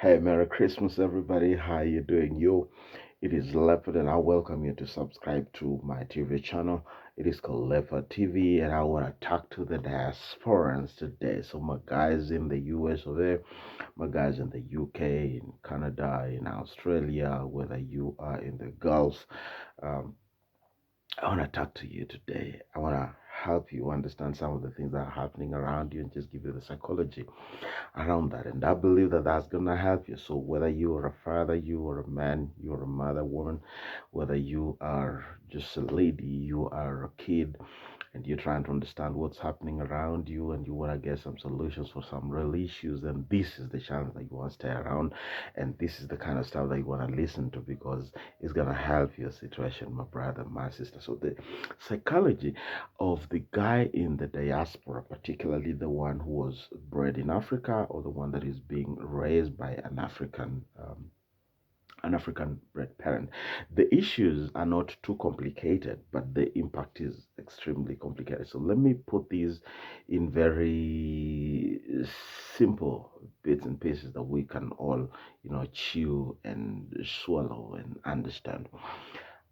Hey, Merry Christmas, everybody. How you doing? It is Leopard, and I welcome you to subscribe to my TV channel. It is called Leopard TV, and I want to talk to the diasporans today. So my guys in the US over there, my guys in the UK, in Canada, in Australia, whether you are in the Gulf, um, I want to talk to you today. I want to help you understand some of the things that are happening around you and just give you the psychology around that. And I believe that that's going to help you. So whether you are a father, you are a man, you are a mother, woman, whether you are just a lady, you are a kid, and you're trying to understand what's happening around you and you want to get some solutions for some real issues, then this is the channel that you want to stay around, and this is the kind of stuff that you want to listen to because it's going to help your situation, my brother, my sister. So the psychology of the guy in the diaspora, particularly the one who was bred in Africa or the one that is being raised by an African bred parent. The issues are not too complicated, but the impact is extremely complicated. So let me put these in very simple bits and pieces that we can all, chew and swallow and understand.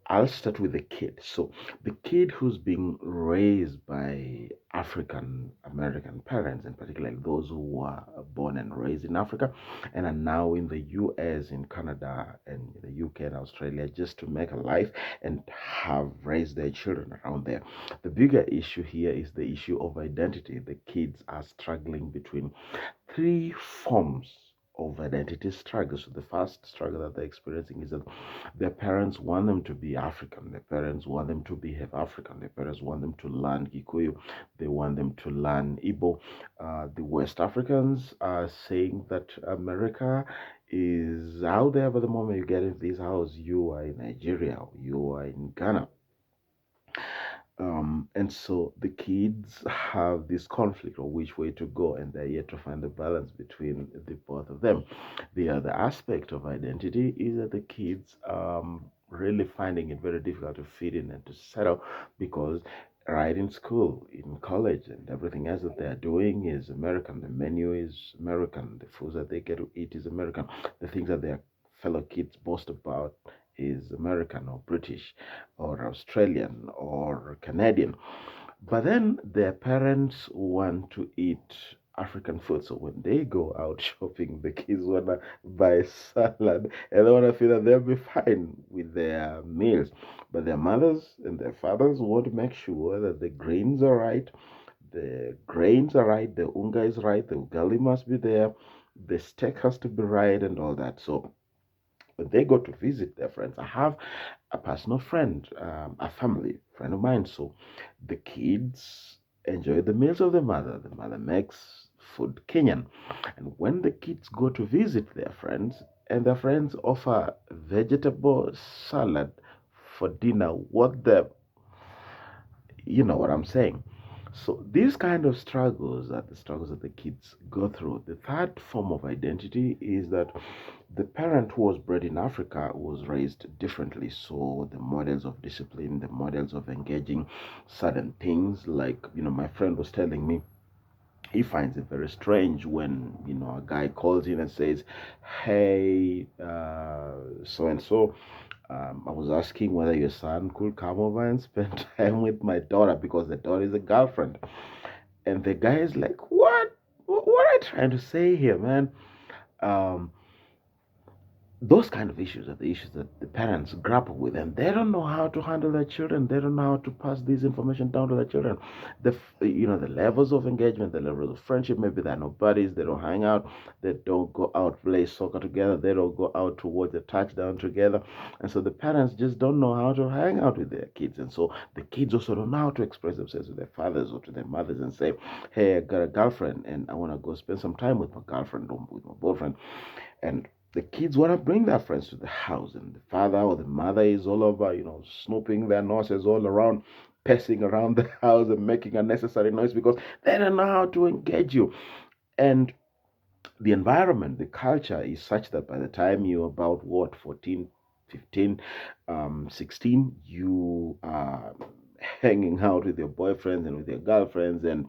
I'll start with the kid. So, the kid who's being raised by African American parents, and particularly those who were born and raised in Africa and are now in the US, in Canada, and the UK and Australia just to make a life and have raised their children around there. The bigger issue here is the issue of identity. The kids are struggling between three forms of identity struggle. So the first struggle that they're experiencing is that their parents want them to be African. Their parents want them to behave African. Their parents want them to learn Gikuyu. They want them to learn Igbo. The West Africans are saying that America is out there, but the moment you get into this house, you are in Nigeria, you are in Ghana, and so the kids have this conflict of which way to go, and they're yet to find the balance between the both of them. The other aspect of identity is that the kids really finding it very difficult to fit in and to settle because right in school, in college, and everything else that they're doing is American. The menu is American. The foods that they get to eat is American. The things that their fellow kids boast about is American or British or Australian or Canadian. But then their parents want to eat African food. So when they go out shopping, the kids want to buy salad and they want to feel that they'll be fine with their meals. But their mothers and their fathers want to make sure that the grains are right, the unga is right, the ugali must be there, the steak has to be right, and all that. So when they go to visit their friends, I have a personal friend, a family friend of mine. So the kids enjoy the meals of the mother. The mother makes food Kenyan. And when the kids go to visit their friends, and their friends offer vegetable salad for dinner, you know what I'm saying. So these kind of struggles are the struggles that the kids go through. The third form of identity is that the parent who was bred in Africa was raised differently. So the models of discipline, the models of engaging certain things, like, my friend was telling me, he finds it very strange when, a guy calls in and says, hey, so and so, I was asking whether your son could come over and spend time with my daughter because the daughter is a girlfriend. And the guy is like, what? What are you trying to say here, man? Um, those kind of issues are the issues that the parents grapple with, and they don't know how to handle their children. They don't know how to pass this information down to their children. The levels of engagement, the levels of friendship. Maybe they're no buddies. They don't hang out. They don't go out play soccer together. They don't go out to watch the touchdown together. And so the parents just don't know how to hang out with their kids. And so the kids also don't know how to express themselves to their fathers or to their mothers and say, "Hey, I got a girlfriend, and I want to go spend some time with my girlfriend or with my boyfriend." And the kids want to bring their friends to the house, and the father or the mother is all over, snooping their noses all around, pacing around the house and making unnecessary noise because they don't know how to engage you. And the environment, the culture is such that by the time you're about what, 14, 15, 16, you are hanging out with your boyfriends and with your girlfriends, and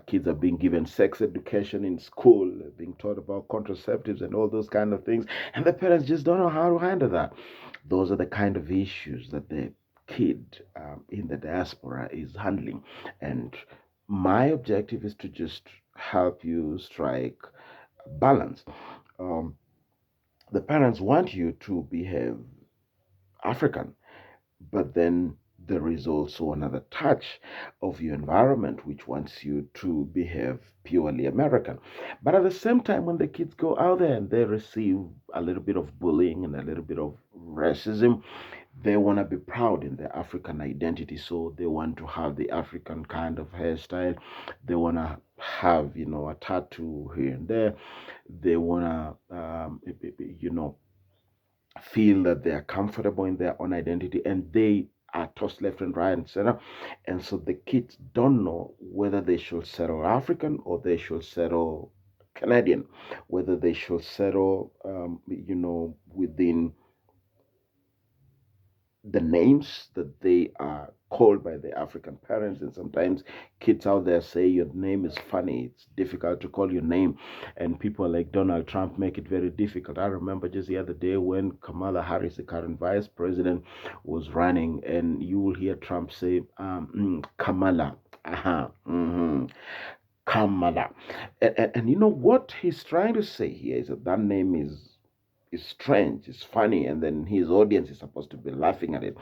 kids are being given sex education in school, being taught about contraceptives and all those kind of things, and the parents just don't know how to handle that. Those are the kind of issues that the kid in the diaspora is handling, and my objective is to just help you strike balance. Um, the parents want you to behave African, but then there is also another touch of your environment which wants you to behave purely American. But at the same time, when the kids go out there and they receive a little bit of bullying and a little bit of racism, they want to be proud in their African identity. So they want to have the African kind of hairstyle. They want to have, a tattoo here and there. They want to, feel that they are comfortable in their own identity, and they are tossed left and right and center. And so the kids don't know whether they should settle African or they should settle Canadian, whether they should settle, within the names that they are called by the African parents. And sometimes kids out there say your name is funny. It's difficult to call your name. And people like Donald Trump make it very difficult. I remember just the other day when Kamala Harris, the current vice president, was running, and you will hear Trump say, Kamala. Kamala. And you know what he's trying to say here is that name is strange, it's funny, and then his audience is supposed to be laughing at it.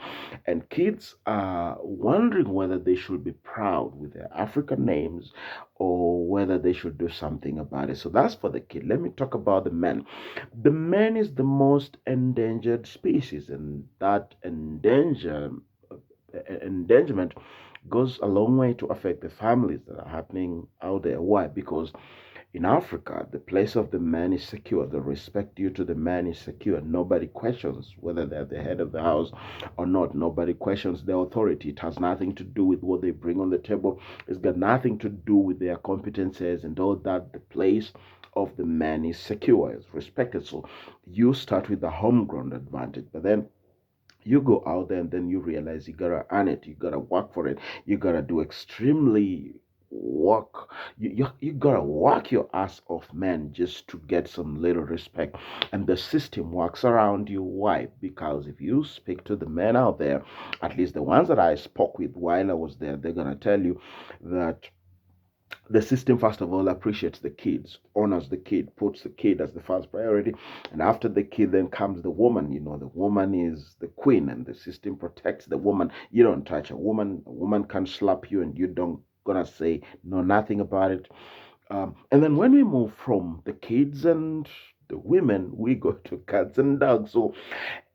And kids are wondering whether they should be proud with their African names or whether they should do something about it. So that's for the kid. Let me talk about the man. The man is the most endangered species, and that endangerment goes a long way to affect the families that are happening out there. Why? Because in Africa, the place of the man is secure. The respect due to the man is secure. Nobody questions whether they're the head of the house or not. Nobody questions their authority. It has nothing to do with what they bring on the table. It's got nothing to do with their competences and all that. The place of the man is secure, is respected. So you start with the homegrown advantage, but then you go out there and then you realize you gotta earn it, you gotta work for it, you gotta do extremely work, you gotta work your ass off, man, just to get some little respect. And the system works around you. Why? Because if you speak to the men out there, at least the ones that I spoke with while I was there, they're gonna tell you that the system, first of all, appreciates the kids, honors the kid, puts the kid as the first priority, and after the kid then comes the woman. The woman is the queen, and the system protects the woman. You don't touch a woman can slap you and you don't gonna say no, nothing about it. And then when we move from the kids and the women, we go to cats and dogs. So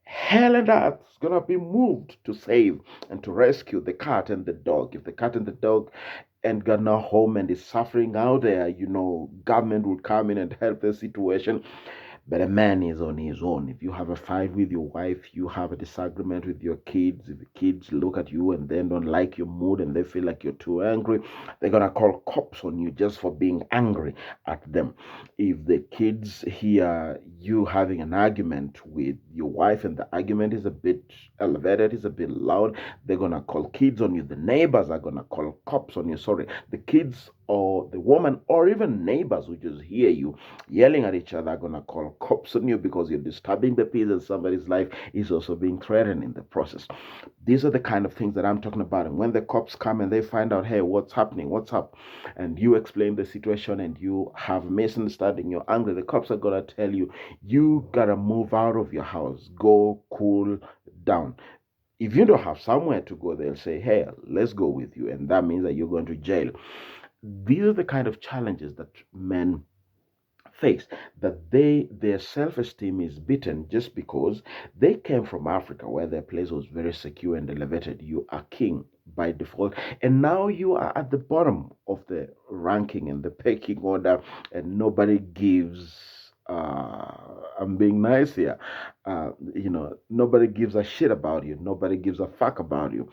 hell and earth is gonna be moved to save and to rescue the cat and the dog. If the cat and the dog and got no home and is suffering out there, government will come in and help the situation. But a man is on his own. If you have a fight with your wife, you have a disagreement with your kids, if the kids look at you and then don't like your mood and they feel like you're too angry, they're going to call cops on you just for being angry at them. If the kids hear you having an argument with your wife and the argument is a bit elevated, is a bit loud, they're going to call kids on you. The neighbors are going to call cops on you. Sorry, the kids or the woman or even neighbors who just hear you yelling at each other are going to call cops on you because you're disturbing the peace and somebody's life is also being threatened in the process. These are the kind of things that I'm talking about. And when the cops come and they find out, hey, what's happening? What's up? And you explain the situation and you have misunderstanding, you're angry, the cops are going to tell you, you got to move out of your house, go cool down. If you don't have somewhere to go, they'll say, hey, let's go with you. And that means that you're going to jail. These are the kind of challenges that men face, that their self-esteem is beaten just because they came from Africa where their place was very secure and elevated. You are king by default, and now you are at the bottom of the ranking and the pecking order, and nobody gives I'm being nice here. Nobody gives a shit about you. Nobody gives a fuck about you.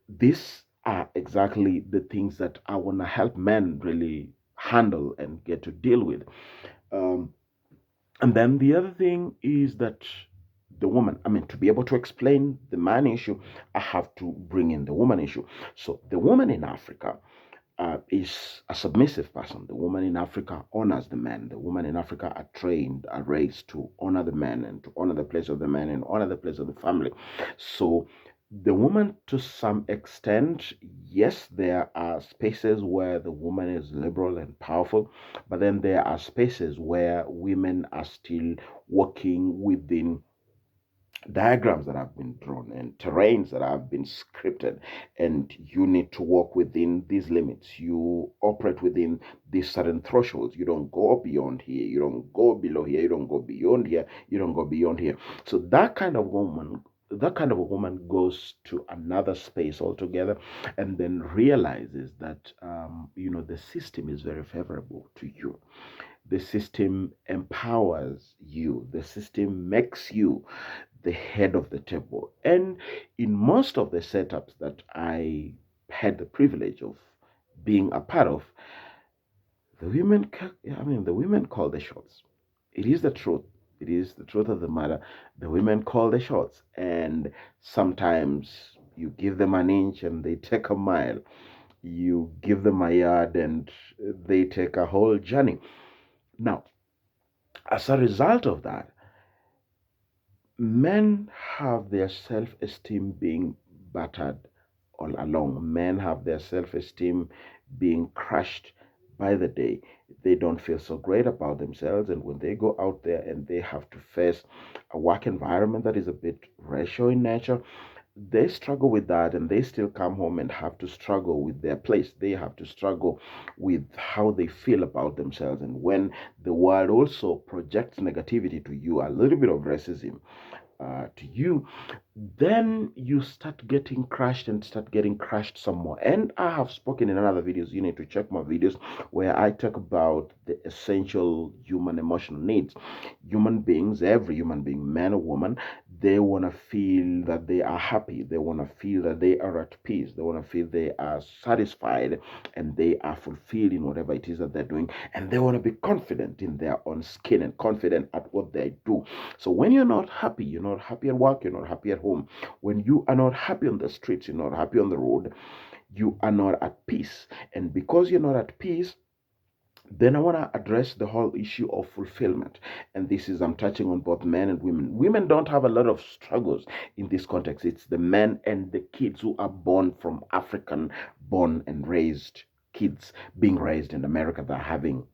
These are exactly the things that I want to help men really handle and get to deal with. Um, and then the other thing is that the woman. I mean, to be able to explain the man issue, I have to bring in the woman issue. So the woman in Africa is a submissive person. The woman in Africa honors the man. The woman in Africa are trained, are raised to honor the man and to honor the place of the man and honor the place of the family. So the woman, to some extent, yes, there are spaces where the woman is liberal and powerful, but then there are spaces where women are still working within diagrams that have been drawn and terrains that have been scripted, and you need to work within these limits. You operate within these certain thresholds. You don't go beyond here, you don't go below here, you don't go beyond here, you don't go beyond here. So that kind of a woman goes to another space altogether, and then realizes that the system is very favorable to you. The system empowers you. The system makes you the head of the table. And in most of the setups that I had the privilege of being a part of, the women call the shots. It is the truth. It is the truth of the matter. The women call the shots, and sometimes you give them an inch and they take a mile. You give them a yard and they take a whole journey. Now, as a result of that, men have their self-esteem being battered all along. Men have their self-esteem being crushed by the day. They don't feel so great about themselves, and when they go out there and they have to face a work environment that is a bit racial in nature, they struggle with that, and they still come home and have to struggle with their place. They have to struggle with how they feel about themselves. And when the world also projects negativity to you, a little bit of racism to you, then you start getting crushed and start getting crushed some more. And I have spoken in other videos. You need to check my videos where I talk about the essential human emotional needs. Human beings, every human being, man or woman, they want to feel that they are happy. They want to feel that they are at peace. They want to feel they are satisfied and they are fulfilled in whatever it is that they're doing. And they want to be confident in their own skin and confident at what they do. So when you're not happy at work, you're not happy at home. When you are not happy on the streets, you're not happy on the road, you are not at peace. And because you're not at peace, then I want to address the whole issue of fulfillment. And this is, I'm touching on both men and women. Women don't have a lot of struggles in this context. It's the men and the kids who are born from African born and raised kids being raised in America that are having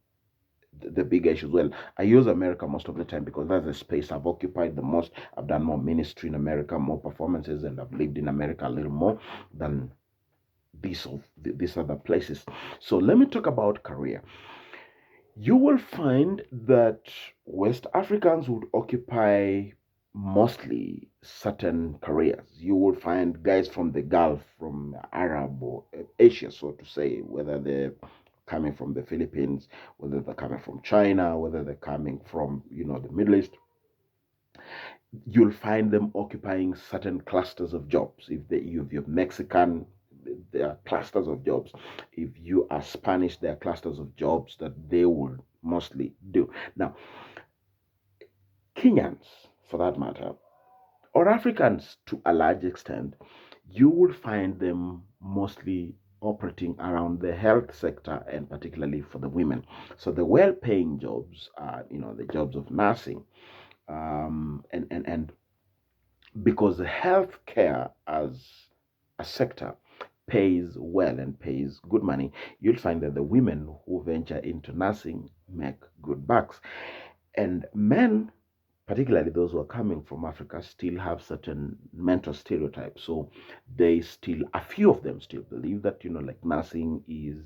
the big issues. Well, I use America most of the time because that's the space I've occupied the most. I've done more ministry in America, more performances, and I've lived in America a little more than these other places. So let me talk about career. You will find that West Africans would occupy mostly certain careers. You will find guys from the Gulf, from Arab or Asia, so to say, whether they're coming from the Philippines, whether they're coming from China, whether they're coming from, the Middle East. You'll find them occupying certain clusters of jobs. If you're Mexican, there are clusters of jobs. If you are Spanish, there are clusters of jobs that they will mostly do. Now, Kenyans, for that matter, or Africans to a large extent, you will find them mostly operating around the health sector, and particularly for the women. So the well-paying jobs are, the jobs of nursing, and because the healthcare as a sector pays well and pays good money, you'll find that the women who venture into nursing make good bucks. And men, particularly those who are coming from Africa, still have certain mental stereotypes. So a few of them still believe that, like nursing is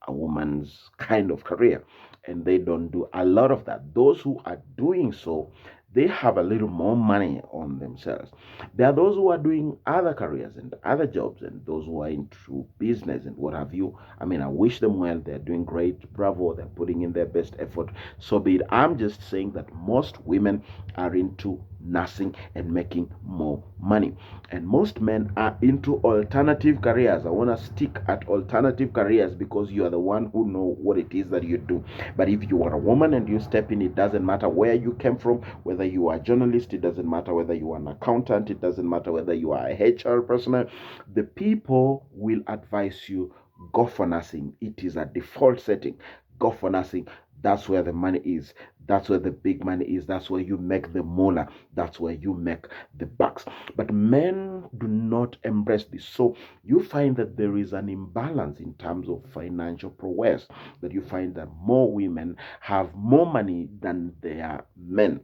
a woman's kind of career, and they don't do a lot of that. Those who are doing so, they have a little more money on themselves. There are those who are doing other careers and other jobs, and those who are into business and what have you. I mean, I wish them well. They're doing great. Bravo. They're putting in their best effort. So be it. I'm just saying that most women are into nursing, and making more money. And most men are into alternative careers. I want to stick at alternative careers because you are the one who know what it is that you do. But if you are a woman and you step in, it doesn't matter where you came from, whether you are a journalist, it doesn't matter whether you are an accountant, it doesn't matter whether you are a HR person. The people will advise you, go for nursing. It is a default setting. Go for nursing. That's where the money is. That's where the big money is. That's where you make the moolah. That's where you make the bucks. But men do not embrace this. So you find that there is an imbalance in terms of financial prowess, that you find that more women have more money than their men.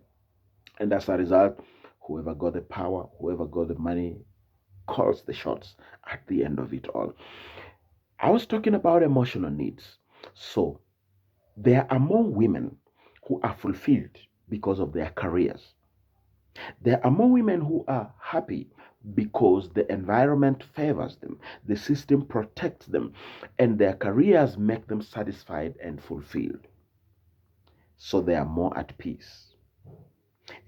And as a result, whoever got the power, whoever got the money, calls the shots at the end of it all. I was talking about emotional needs. So there are more women who are fulfilled because of their careers. There are more women who are happy because the environment favors them, the system protects them, and their careers make them satisfied and fulfilled. So they are more at peace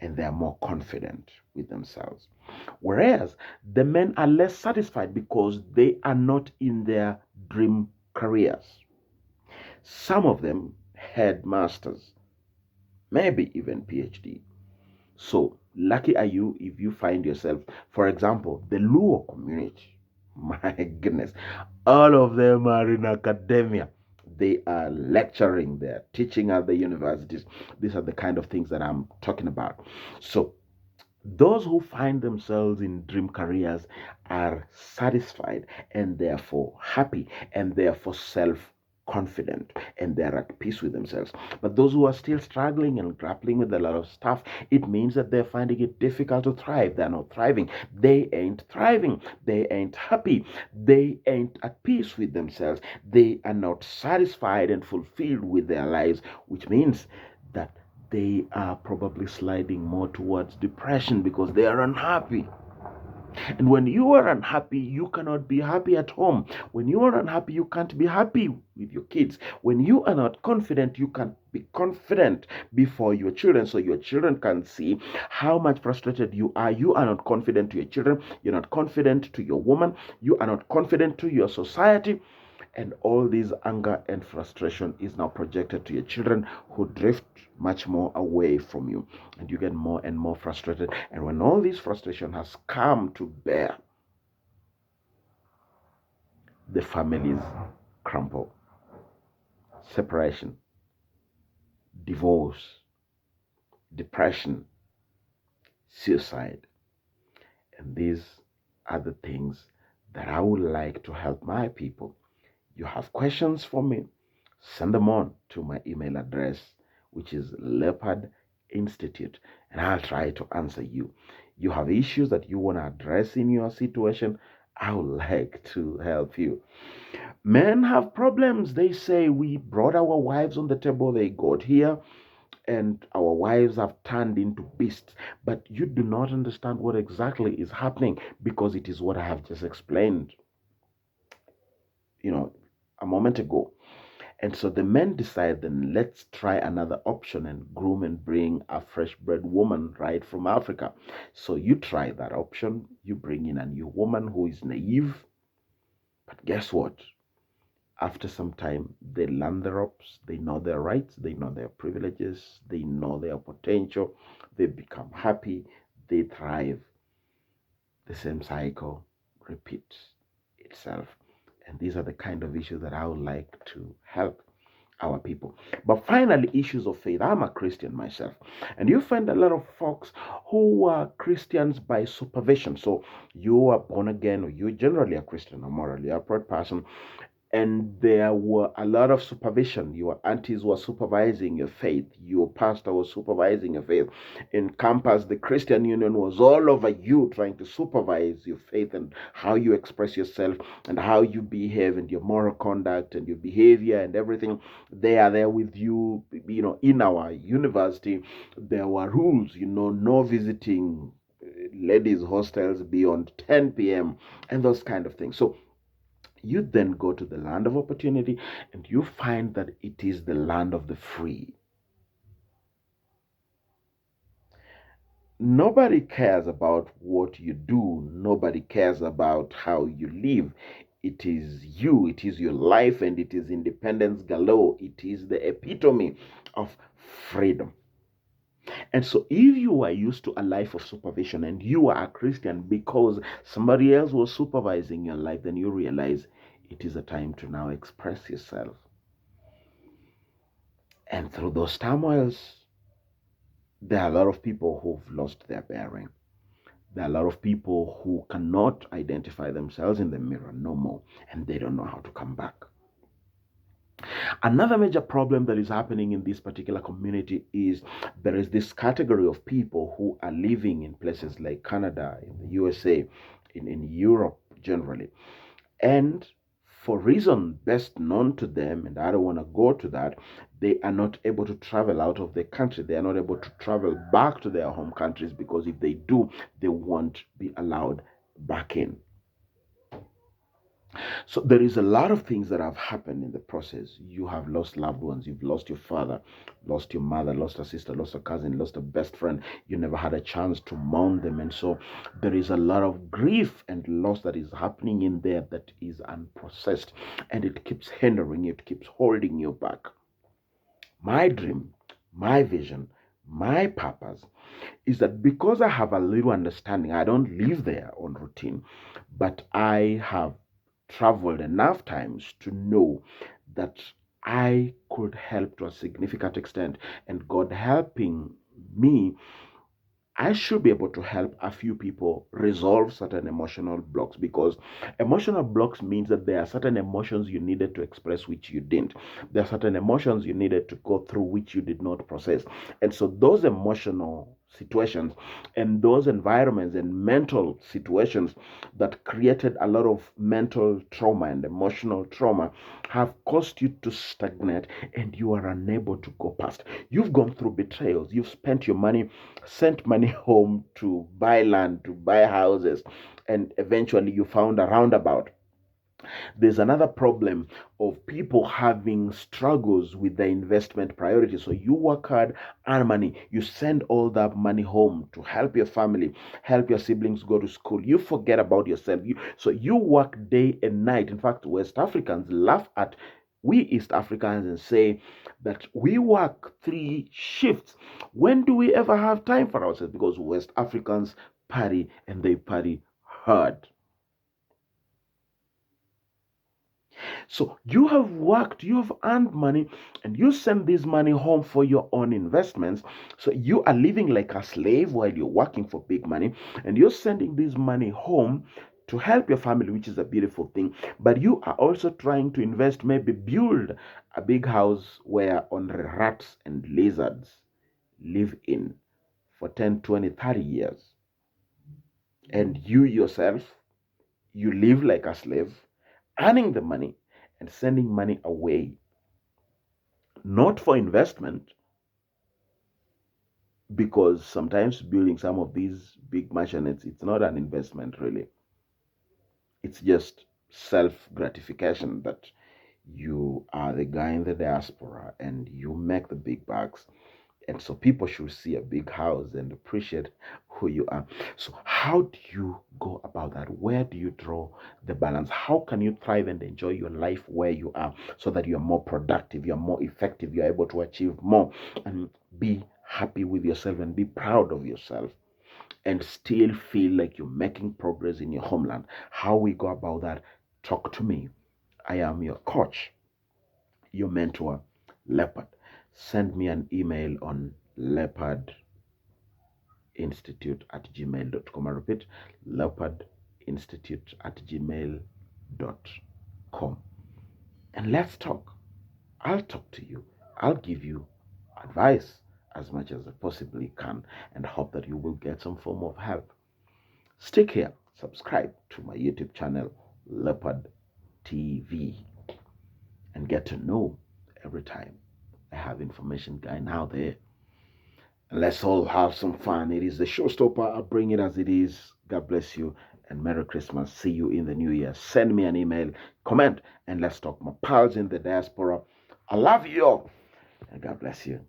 and they are more confident with themselves. Whereas the men are less satisfied because they are not in their dream careers. Some of them had masters, maybe even PhD. So lucky are you if you find yourself, for example, the Luo community. My goodness, all of them are in academia. They are lecturing, they're teaching at the universities. These are the kind of things that I'm talking about. So those who find themselves in dream careers are satisfied and therefore happy and therefore self confident and they're at peace with themselves. But those who are still struggling and grappling with a lot of stuff, it means that they're finding it difficult to thrive. They're not thriving. They ain't thriving. They ain't happy. They ain't at peace with themselves. They are not satisfied and fulfilled with their lives, which means that they are probably sliding more towards depression because they are unhappy. And when you are unhappy, you cannot be happy at home. When you are unhappy, you can't be happy with your kids. When you are not confident, you can't be confident before your children so your children can see how much frustrated you are. You are not confident to your children. You're not confident to your woman. You are not confident to your society. And all this anger and frustration is now projected to your children who drift much more away from you. And you get more and more frustrated. And when all this frustration has come to bear, the families crumble. Separation, divorce, depression, suicide. And these are the things that I would like to help my people. You have questions for me? Send them on to my email address, which is Leopard Institute, and I'll try to answer you. You have issues that you want to address in your situation, I would like to help you. Men have problems. They say we brought our wives on the table, they got here, and our wives have turned into beasts. But you do not understand what exactly is happening because it is what I have just explained, a moment ago. And so the men decide, then let's try another option and groom and bring a fresh bred woman right from Africa. So you try that option. You bring in a new woman who is naive. But guess what? After some time, they learn the ropes. They know their rights. They know their privileges. They know their potential. They become happy. They thrive. The same cycle repeats itself. And these are the kind of issues that I would like to help our people. But finally, issues of faith. I'm a Christian myself. And you find a lot of folks who are Christians by supervision. So you are born again, or you're generally a Christian, or morally upright person, and there were a lot of supervision. Your aunties were supervising your faith. Your pastor was supervising your faith. In campus, the Christian Union was all over you, trying to supervise your faith and how you express yourself and how you behave and your moral conduct and your behavior and everything. They are there with you. In our university, there were rules, no visiting ladies' hostels beyond 10 p.m. and those kind of things. So you then go to the land of opportunity and you find that it is the land of the free. nobody cares about what you do, nobody cares about how you live. It is you, it is your life, and it is independence galore. It is the epitome of freedom. And so, if you are used to a life of supervision and you are a Christian because somebody else was supervising your life, then you realize it is a time to now express yourself. And through those turmoils, there are a lot of people who've lost their bearing. There are a lot of people who cannot identify themselves in the mirror no more, and they don't know how to come back. Another major problem that is happening in this particular community is there is this category of people who are living in places like Canada, in the USA, in Europe generally. And for reason best known to them, and I don't want to go to that, they are not able to travel out of the country. They are not able to travel back to their home countries because if they do, they won't be allowed back in. So there is a lot of things that have happened in the process. You have lost loved ones. You've lost your father, lost your mother, lost a sister, lost a cousin, lost a best friend. You never had a chance to mourn them. And so there is a lot of grief and loss that is happening in there that is unprocessed. And it keeps hindering you, it keeps holding you back. My dream, my vision, my purpose is that because I have a little understanding, I don't live there on routine, but I have traveled enough times to know that I could help to a significant extent, and God helping me, I should be able to help a few people resolve certain emotional blocks, because emotional blocks means that there are certain emotions you needed to express which you didn't. There are certain emotions you needed to go through which you did not process. And so those emotional situations and those environments and mental situations that created a lot of mental trauma and emotional trauma have caused you to stagnate, and you are unable to go past. You've gone through betrayals, you've spent your money, sent money home to buy land, to buy houses, and eventually you found a roundabout. There's another problem of people having struggles with their investment priorities. So you work hard, earn money, you send all that money home to help your family, help your siblings go to school. You forget about yourself. So you work day and night. In fact, West Africans laugh at we East Africans and say that we work 3 shifts. When do we ever have time for ourselves? Because West Africans party, and they party hard. So you have worked, you have earned money, and you send this money home for your own investments. So you are living like a slave while you're working for big money, and you're sending this money home to help your family, which is a beautiful thing. But you are also trying to invest, maybe build a big house where only rats and lizards live in for 10, 20, 30 years. And you yourself, you live like a slave, earning the money and sending money away, not for investment, because sometimes building some of these big mansions, it's not an investment really. It's just self gratification that you are the guy in the diaspora and you make the big bucks. And so people should see a big house and appreciate who you are. So, how do you go about that? Where do you draw the balance? How can you thrive and enjoy your life where you are so that you're more productive, you're more effective, you're able to achieve more and be happy with yourself and be proud of yourself and still feel like you're making progress in your homeland? How we go about that? Talk to me. I am your coach, your mentor, Leopard. Send me an email on leopardinstitute@gmail.com. I repeat, leopardinstitute@gmail.com. And let's talk. I'll talk to you. I'll give you advice as much as I possibly can, and hope that you will get some form of help. Stick here, subscribe to my YouTube channel, Leopard TV, and get to know every time I have information going out there. And let's all have some fun. It is the showstopper. I'll bring it as it is. God bless you and Merry Christmas. See you in the new year. Send me an email, comment, and let's talk. My pals in the diaspora, I love you all, and God bless you.